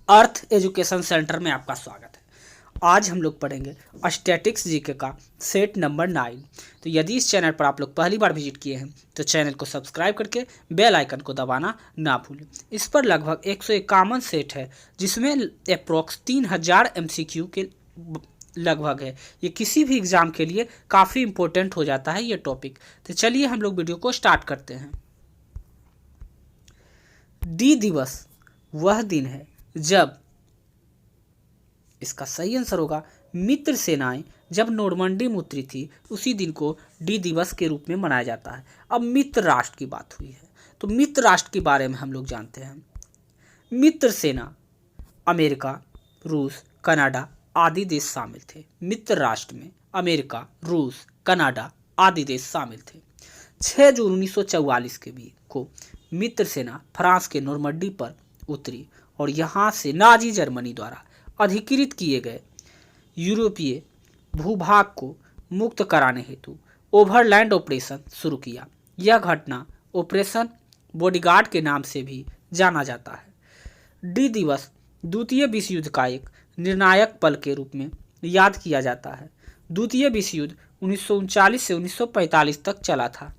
अर्थ education centre में आपका स्वागत है। आज हम लोग पढ़ेंगे स्टैटिक्स जीके का सेट नंबर 9। तो यदि इस चैनल पर आप लोग पहली बार विजिट किए हैं तो चैनल को सब्सक्राइब करके बेल आइकन को दबाना ना भूलें। इस पर लगभग 151 सेट है जिसमें अप्रोक्स 3000 MCQ के लगभग है। ये किसी भी एग्ज़ाम के लिए काफ़ी इम्पोर्टेंट हो जाता है ये टॉपिक। तो चलिए हम लोग वीडियो को स्टार्ट करते हैं। डी दिवस वह दिन है जब, इसका सही आंसर होगा मित्र सेनाएं जब नोर्मंडी में उतरी थी, उसी दिन को डी दिवस के रूप में मनाया जाता है। अब मित्र राष्ट्र की बात हुई है तो मित्र राष्ट्र के बारे में हम लोग जानते हैं। मित्र सेना अमेरिका, रूस, कनाडा आदि देश शामिल थे। मित्र राष्ट्र में अमेरिका, रूस, कनाडा आदि देश शामिल थे। 6 जून 1944 के बीच को मित्र सेना फ्रांस के नोर्मंडी पर उतरी और यहाँ से नाजी जर्मनी द्वारा अधिकृत किए गए यूरोपीय भूभाग को मुक्त कराने हेतु ओवरलैंड ऑपरेशन शुरू किया। यह घटना ऑपरेशन बॉडीगार्ड के नाम से भी जाना जाता है। डी दिवस द्वितीय विश्व युद्ध का एक निर्णायक पल के रूप में याद किया जाता है। द्वितीय विश्व युद्ध 1939 से 1945 तक चला था।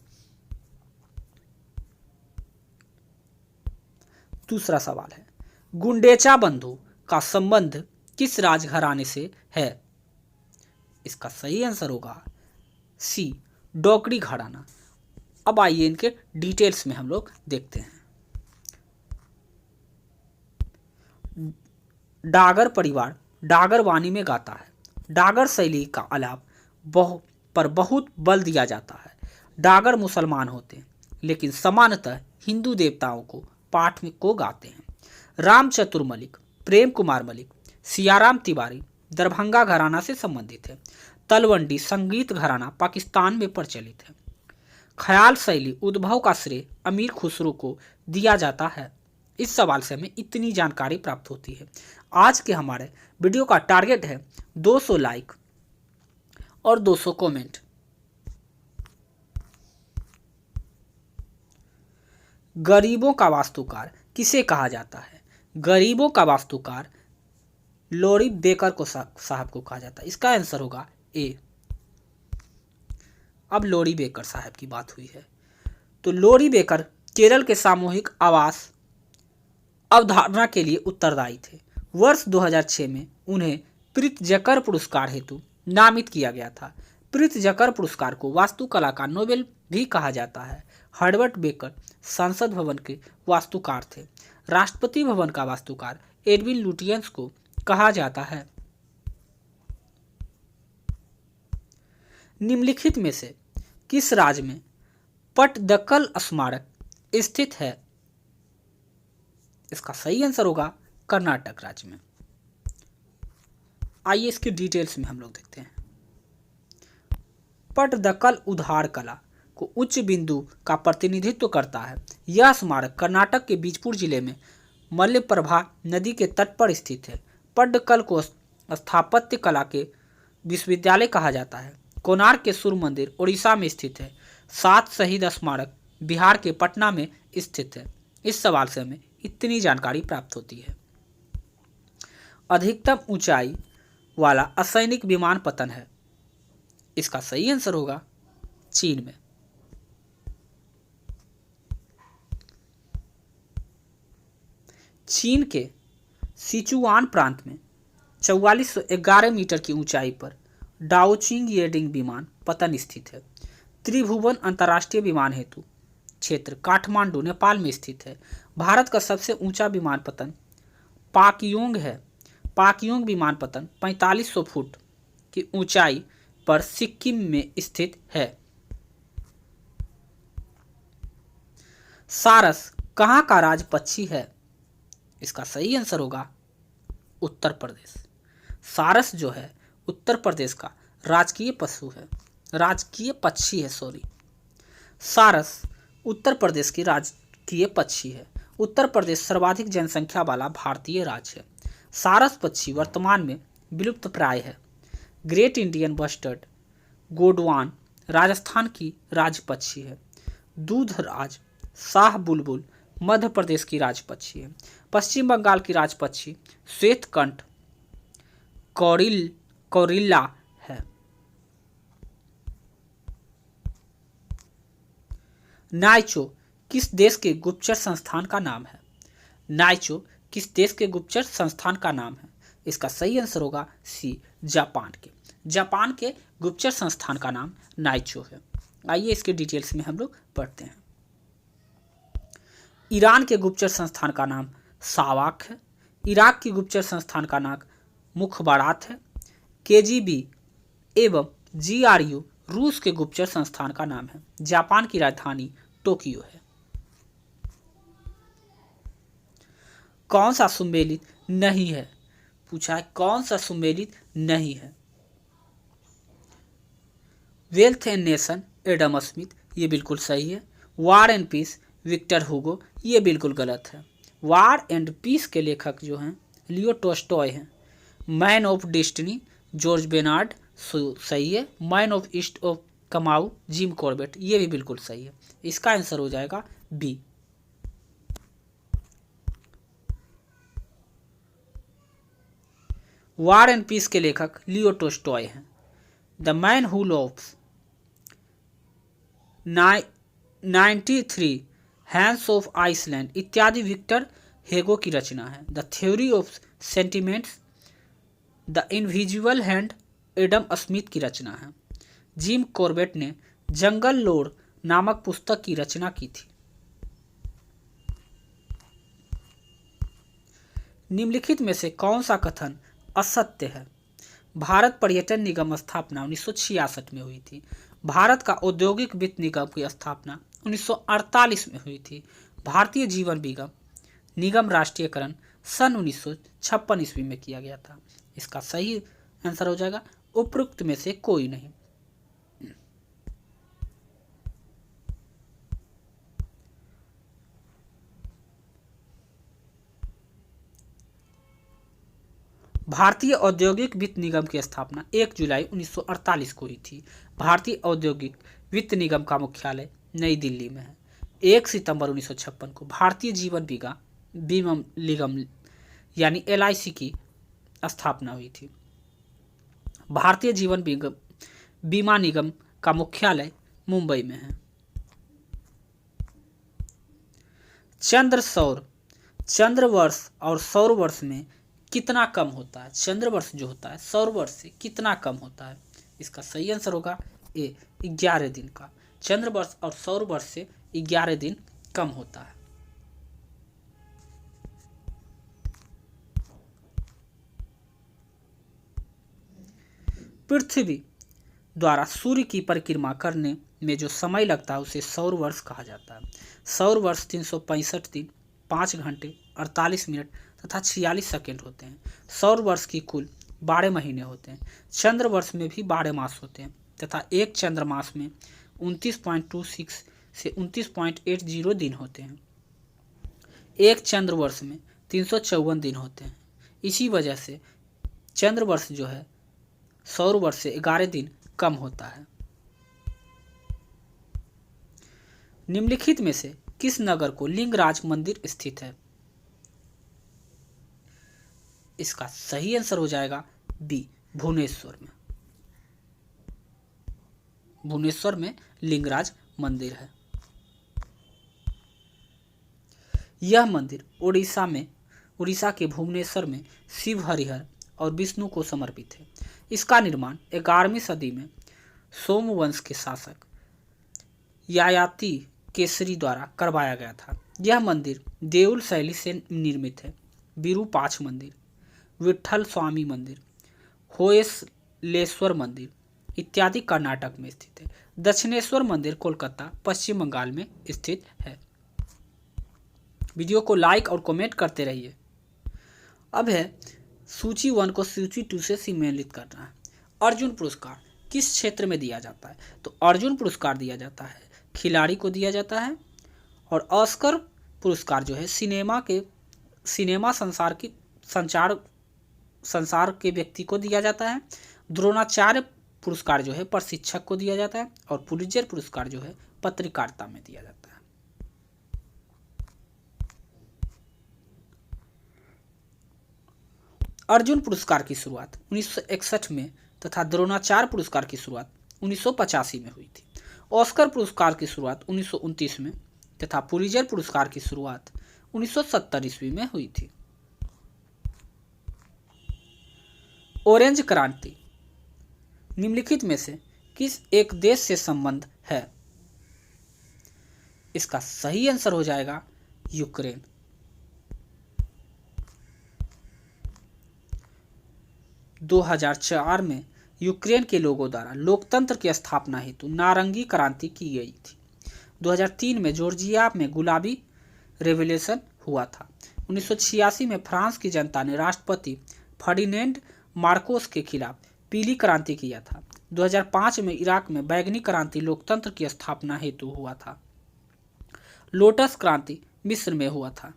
दूसरा सवाल है, गुंडेचा बंधु का संबंध किस राजघराने से है? इसका सही आंसर होगा सी, डोगरी घराना। अब आइए इनके डिटेल्स में हम लोग देखते हैं। डागर परिवार डागर वाणी में गाता है। डागर शैली का आलाप पर बहुत बल दिया जाता है। डागर मुसलमान होते हैं लेकिन सामान्यतः हिंदू देवताओं को पाठ में को गाते हैं। राम चतुर मलिक, प्रेम कुमार मलिक, सियाराम तिवारी दरभंगा घराना से संबंधित है। तलवंडी संगीत घराना पाकिस्तान में प्रचलित है। ख्याल शैली उद्भव का श्रेय अमीर खुसरो को दिया जाता है। इस सवाल से हमें इतनी जानकारी प्राप्त होती है। आज के हमारे वीडियो का टारगेट है 200 लाइक और 200 कमेंट। गरीबों का वास्तुकार किसे कहा जाता है? गरीबों का वास्तुकार लॉरी बेकर को साहब को कहा जाता है। इसका आंसर होगा ए। अब लॉरी बेकर साहब की बात हुई है तो लॉरी बेकर केरल के सामूहिक आवास अवधारणा के लिए उत्तरदायी थे। वर्ष 2006 में उन्हें प्रित्जकर पुरस्कार हेतु नामित किया गया था। प्रित्जकर पुरस्कार को वास्तुकला का नोबेल भी कहा जाता है। हर्बर्ट बेकर संसद भवन के वास्तुकार थे। राष्ट्रपति भवन का वास्तुकार एडविन लुटियंस को कहा जाता है। निम्नलिखित में से किस राज्य में पट्टदकल स्मारक स्थित है? इसका सही आंसर होगा कर्नाटक राज्य में। आइए इसकी डिटेल्स में हम लोग देखते हैं। पट्टदकल उद्धार कला को उच्च बिंदु का प्रतिनिधित्व करता है। यह स्मारक कर्नाटक के बीजपुर जिले में मल्लप्रभा नदी के तट पर स्थित है। पट्टदकल को स्थापत्य कला के विश्वविद्यालय कहा जाता है। कोणार्क के सूर्य मंदिर उड़ीसा में स्थित है। 7 शहीद स्मारक बिहार के पटना में स्थित है। इस सवाल से हमें इतनी जानकारी प्राप्त होती है। अधिकतम ऊंचाई वाला असैनिक विमान पतन है। इसका सही आंसर होगा चीन में। चीन के सिचुआन प्रांत में 4411 मीटर की ऊंचाई पर डाओचिंग येडिंग विमान पतन स्थित है। त्रिभुवन अंतर्राष्ट्रीय विमान हेतु क्षेत्र काठमांडू नेपाल में स्थित है। भारत का सबसे ऊंचा विमान पतन पाकयोंग है। पाकयोंग विमान पतन 4500 फुट की ऊंचाई पर सिक्किम में स्थित है। सारस कहाँ का राज पक्षी है? इसका सही आंसर होगा उत्तर प्रदेश। सारस जो है उत्तर प्रदेश का राजकीय पशु है, राजकीय पक्षी है। सारस उत्तर प्रदेश की राजकीय पक्षी है। उत्तर प्रदेश सर्वाधिक जनसंख्या वाला भारतीय राज्य है। सारस पक्षी वर्तमान में विलुप्त प्राय है। Great Indian bustard Gondwana Rajasthan की राज्य पक्षी है। दूधराज शाह बुलबुल मध्य प्रदेश की राजपक्षी है। पश्चिम बंगाल की राजपक्षी श्वेतकंठ कौरिल्ला है। नाइचो किस देश के गुप्तचर संस्थान का नाम है? नाइचो किस देश के गुप्तचर संस्थान का नाम है? इसका सही आंसर होगा सी, जापान के। जापान के गुप्तचर संस्थान का नाम नाइचो है। आइए इसके डिटेल्स में हम लोग पढ़ते हैं। ईरान के गुप्तचर संस्थान का नाम सावाक है। इराक की गुप्तचर संस्थान का नाम मुखबारात है। केजीबी एवं जीआरयू रूस के गुप्तचर संस्थान का नाम है। जापान की राजधानी टोक्यो है। कौन सा सुमेलित नहीं है? पूछा है कौन सा सुमेलित नहीं है? Wealth and nation Adam Smith, ये बिल्कुल सही है। वार एंड पीस विक्टर हुगो, ये बिल्कुल गलत है। वार एंड पीस के लेखक जो हैं लियो टॉल्स्टॉय हैं। Man of destiny George Bernard, सही है। Man of east of Kumaon Jim Corbett, ये भी बिल्कुल सही है। इसका आंसर हो जाएगा बी। वार एंड पीस के लेखक लियो टॉल्स्टॉय हैं। The man who loves 93 hands of Iceland इत्यादि विक्टर हेगो की रचना है। The theory of sentiments the invisible hand Adam Smith की रचना है। जिम कॉर्बेट ने जंगल लॉर्ड नामक पुस्तक की रचना की थी। निम्नलिखित में से कौन सा कथन असत्य है? भारत पर्यटन निगम स्थापना 1966 में हुई थी। भारत का औद्योगिक वित्त निगम की स्थापना 1948 में हुई थी। भारतीय जीवन निगम राष्ट्रीयकरण सन 1956 ईस्वी में किया गया था। इसका सही आंसर हो जाएगा उपरोक्त में से कोई नहीं। भारतीय औद्योगिक वित्त निगम की स्थापना 1 जुलाई 1948 को हुई थी। भारतीय औद्योगिक वित्त निगम का मुख्यालय नई दिल्ली में है। 1 सितंबर 1956 को भारतीय जीवन बीमा निगम यानी LIC की स्थापना हुई थी। भारतीय जीवन बीमा निगम का मुख्यालय मुंबई में है। चंद्रवर्ष और सौर वर्ष में कितना कम होता है? चंद्रवर्ष जो होता है सौर वर्ष से कितना कम होता है? इसका सही आंसर होगा ए, 11 दिन का। चंद्रवर्ष और सौर वर्ष से 11 दिन कम होता है। पृथ्वी द्वारा सूर्य की परिक्रमा करने में जो समय लगता है उसे सौर वर्ष कहा जाता है। सौर वर्ष 365 दिन 5 घंटे 48 मिनट तथा 46 सेकेंड होते हैं। सौर वर्ष की कुल 12 महीने होते हैं। चंद्र वर्ष में भी 12 मास होते हैं तथा एक चंद्रमास में 29.26 से 29.80 दिन होते हैं। एक चंद्र वर्ष में 354 दिन होते हैं। इसी वजह से चंद्र वर्ष जो है सौर वर्ष से 11 दिन कम होता है। निम्नलिखित में से किस नगर को लिंगराज मंदिर स्थित है? इसका सही आंसर हो जाएगा बी, भुवनेश्वर में। भुवनेश्वर में लिंगराज मंदिर है। यह मंदिर उड़ीसा के भुवनेश्वर में शिव हरिहर और विष्णु को समर्पित है। इसका निर्माण 11वीं सदी में सोमवंश के शासक यायाति केसरी द्वारा करवाया गया था। यह मंदिर देउल शैली से निर्मित है। विरूपाक्ष मंदिर, विट्ठल स्वामी मंदिर, होयसलेश्वर मंदिर इत्यादि कर्नाटक में स्थित है। दक्षिणेश्वर मंदिर कोलकाता पश्चिम बंगाल में स्थित है। वीडियो को लाइक और कमेंट करते रहिए। अब है सूची 1 को सूची 2 से सम्मिलित करना है। अर्जुन पुरस्कार किस क्षेत्र में दिया जाता है? तो अर्जुन पुरस्कार दिया जाता है खिलाड़ी को दिया जाता है, और ऑस्कर पुरस्कार जो है सिनेमा संसार के व्यक्ति को दिया जाता है। द्रोणाचार्य पुरस्कार जो है प्रशिक्षक को दिया जाता है, और पुलित्जर पुरस्कार जो है पत्रकारिता में दिया जाता है। अर्जुन पुरस्कार की शुरुआत 1961 में तथा द्रोणाचार्य पुरस्कार की शुरुआत 1985 में हुई थी। ऑस्कर पुरस्कार की शुरुआत 1929 में तथा पुलित्जर पुरस्कार की शुरुआत 1970 ईस्वी में हुई थी। ऑरेंज क्रांति निम्नलिखित में से किस एक देश से संबंध है? इसका सही आंसर हो जाएगा यूक्रेन। - 2004 में यूक्रेन के लोगों द्वारा लोकतंत्र की स्थापना हेतु नारंगी क्रांति की गई थी। 2003 में जॉर्जिया में गुलाबी रेवोल्यूशन हुआ था। 1986 में फ्रांस की जनता ने राष्ट्रपति फर्डिनेंड मार्कोस के खिलाफ पीली क्रांति किया था। 2005 में इराक में बैंगनी क्रांति लोकतंत्र की स्थापना हेतु हुआ था। लोटस क्रांति मिस्र में हुआ था।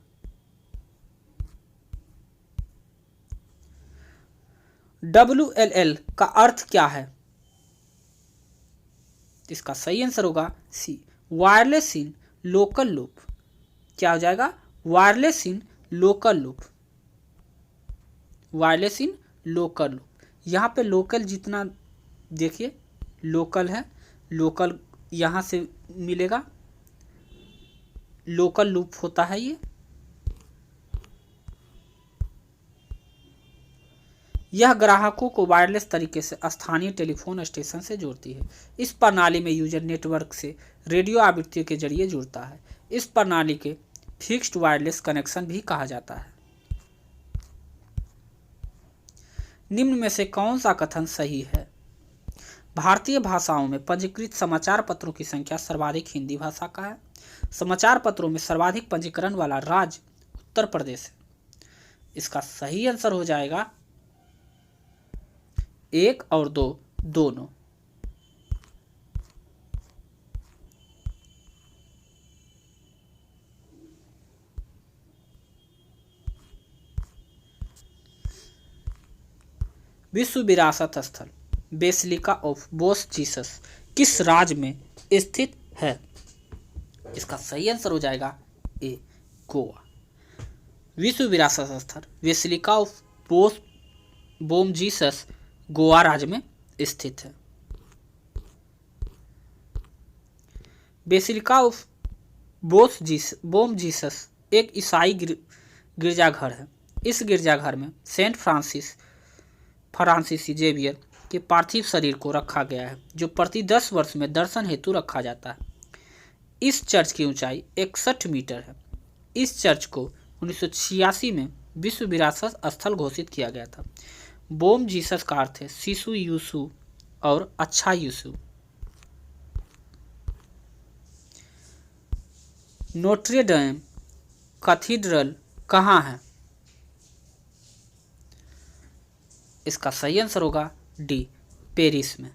WLL का अर्थ क्या है? इसका सही आंसर होगा सी, वायरलेस इन लोकल लूप। क्या हो जाएगा? Wireless in local loop. Wireless in local loop. यहाँ पे लोकल जितना देखिए लोकल है, लोकल यहाँ से मिलेगा, लोकल लूप होता है ये। यह ग्राहकों को वायरलेस तरीके से स्थानीय टेलीफोन स्टेशन से जोड़ती है। इस प्रणाली में यूजर नेटवर्क से रेडियो आवृत्तियों के जरिए जुड़ता है। इस प्रणाली के फिक्स्ड वायरलेस कनेक्शन भी कहा जाता है। निम्न में से कौन सा कथन सही है? भारतीय भाषाओं में पंजीकृत समाचार पत्रों की संख्या सर्वाधिक हिंदी भाषा का है। समाचार पत्रों में सर्वाधिक पंजीकरण वाला राज्य उत्तर प्रदेश है। इसका सही आंसर हो जाएगा 1 और 2 दोनों। विश्व विरासत स्थल बेसिलिका ऑफ बोस जीसस किस राज्य में स्थित है? इसका सही आंसर हो जाएगा ए, गोवा। विश्व विरासत स्थल basilica of Bom Jesus Goa राज्य में स्थित है। बेसिलिका ऑफ बोम जीसस एक ईसाई गिरजाघर है। इस गिरजाघर में सेंट फ्रांसिस जेवियर के पार्थिव शरीर को रखा गया है, जो प्रति 10 वर्ष में दर्शन हेतु रखा जाता है। इस चर्च की ऊंचाई 61 मीटर है। इस चर्च को 1986 में विश्व विरासत स्थल घोषित किया गया था। बोम जीसस का अर्थ है शिशु यीशु और अच्छा यीशु। नोट्रे डेम कैथेड्रल कहाँ है? इसका सही आंसर होगा डी, पेरिस में।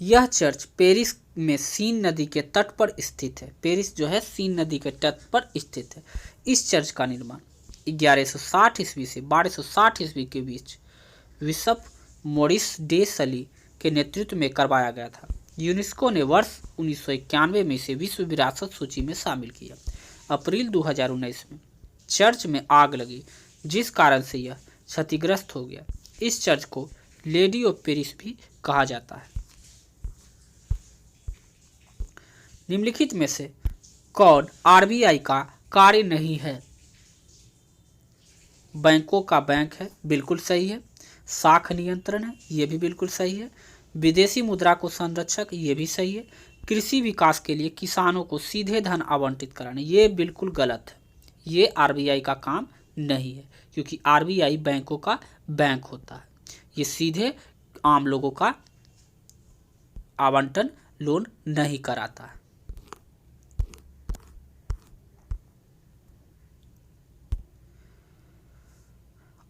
यह चर्च पेरिस में सीन नदी के तट पर स्थित है। पेरिस जो है सीन नदी के तट पर स्थित है। इस चर्च का निर्माण 1160 ईस्वी से 1260 ईस्वी के बीच बिशप मॉरिस डे सली के नेतृत्व में करवाया गया था। यूनेस्को ने वर्ष 1991 में इसे विश्व विरासत सूची में शामिल किया। अप्रैल 2019 में चर्च में आग लगी, जिस कारण से यह क्षतिग्रस्त हो गया। इस चर्च को लेडी ऑफ पेरिस भी कहा जाता है। निम्नलिखित में से कौन आरबीआई का कार्य नहीं है? बैंकों का बैंक है, बिल्कुल सही है। साख नियंत्रण है, ये भी बिल्कुल सही है। विदेशी मुद्रा को संरक्षक, ये भी सही है। कृषि विकास के लिए किसानों को सीधे धन आवंटित कराना, ये बिल्कुल गलत है। ये आरबीआई का काम नहीं है, क्योंकि आरबीआई बैंकों का बैंक होता है। ये सीधे आम लोगों का आवंटन लोन नहीं कराता है।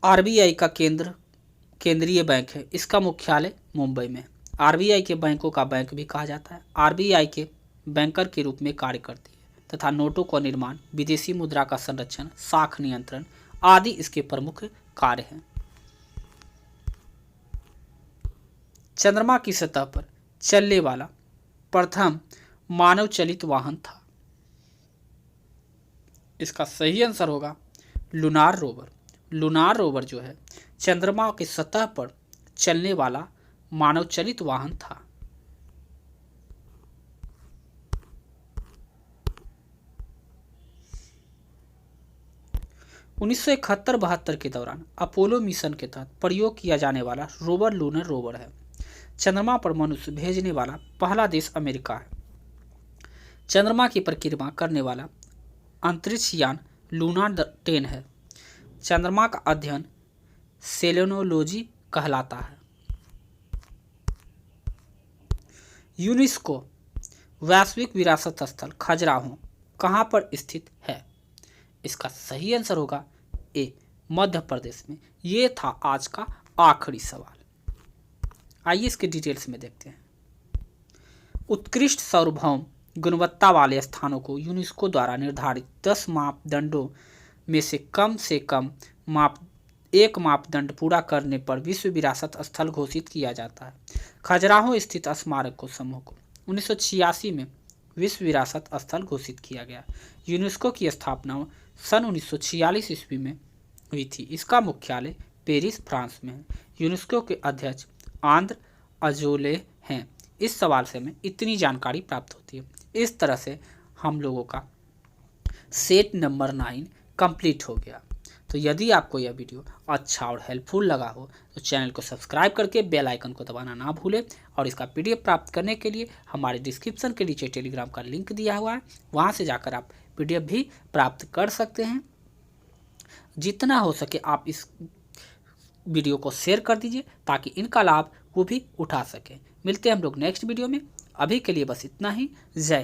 आरबीआई का केंद्रीय बैंक है। इसका मुख्यालय मुंबई में। आरबीआई के बैंकों का बैंक भी कहा जाता है। आरबीआई के बैंकर के रूप में कार्य करती है तथा नोटों का निर्माण, विदेशी मुद्रा का संरक्षण, साख नियंत्रण आदि इसके प्रमुख कार्य हैं। चंद्रमा की सतह पर चलने वाला प्रथम मानव चलित वाहन था। इसका सही आंसर होगा लूनार रोवर। लूनार रोवर जो है चंद्रमा की सतह पर चलने वाला मानव चलित वाहन था। 1971-72 के दौरान अपोलो मिशन के तहत प्रयोग किया जाने वाला रोवर लूनर रोवर है। चंद्रमा पर मनुष्य भेजने वाला पहला देश अमेरिका है। चंद्रमा की परिक्रमा करने वाला अंतरिक्ष यान लूना 10 है। चंद्रमा का अध्ययन सेलेनोलॉजी कहलाता है। यूनेस्को वैश्विक विरासत स्थल खजुराहो कहाँ पर स्थित है? इसका सही आंसर होगा ए, मध्य प्रदेश में। ये था आज का आखिरी सवाल। आइए इसके डिटेल्स में देखते हैं। उत्कृष्ट सार्वभौम गुणवत्ता वाले स्थानों को यूनेस्को द्वारा निर्धारित 10 मापदंडों में से कम एक मापदंड पूरा करने पर विश्व विरासत स्थल घोषित किया जाता है। खजुराहो स्थित स्मारक समूह को 1986 में विश्व विरासत स्थल घोषित किया गया। यूनेस्को की स्थापना सन 1946 ईस्वी में हुई थी। इसका मुख्यालय पेरिस, फ्रांस में है। यूनेस्को के अध्यक्ष आंद्र अजोले हैं। इस सवाल से हमें इतनी जानकारी प्राप्त होती है। इस तरह से हम लोगों का सेट नंबर 9 कंप्लीट हो गया। तो यदि आपको यह वीडियो अच्छा और हेल्पफुल लगा हो तो चैनल को सब्सक्राइब करके बेल आइकन को दबाना ना भूलें। और इसका पीडीएफ प्राप्त करने के लिए हमारे डिस्क्रिप्शन के नीचे टेलीग्राम का लिंक दिया हुआ है, वहां से जाकर आप पीडीएफ भी प्राप्त कर सकते हैं। जितना हो सके आप इस वीडियो को शेयर कर दीजिए ताकि इनका लाभ वो भी उठा सकें। मिलते हैं हम लोग नेक्स्ट वीडियो में। अभी के लिए बस इतना ही। जय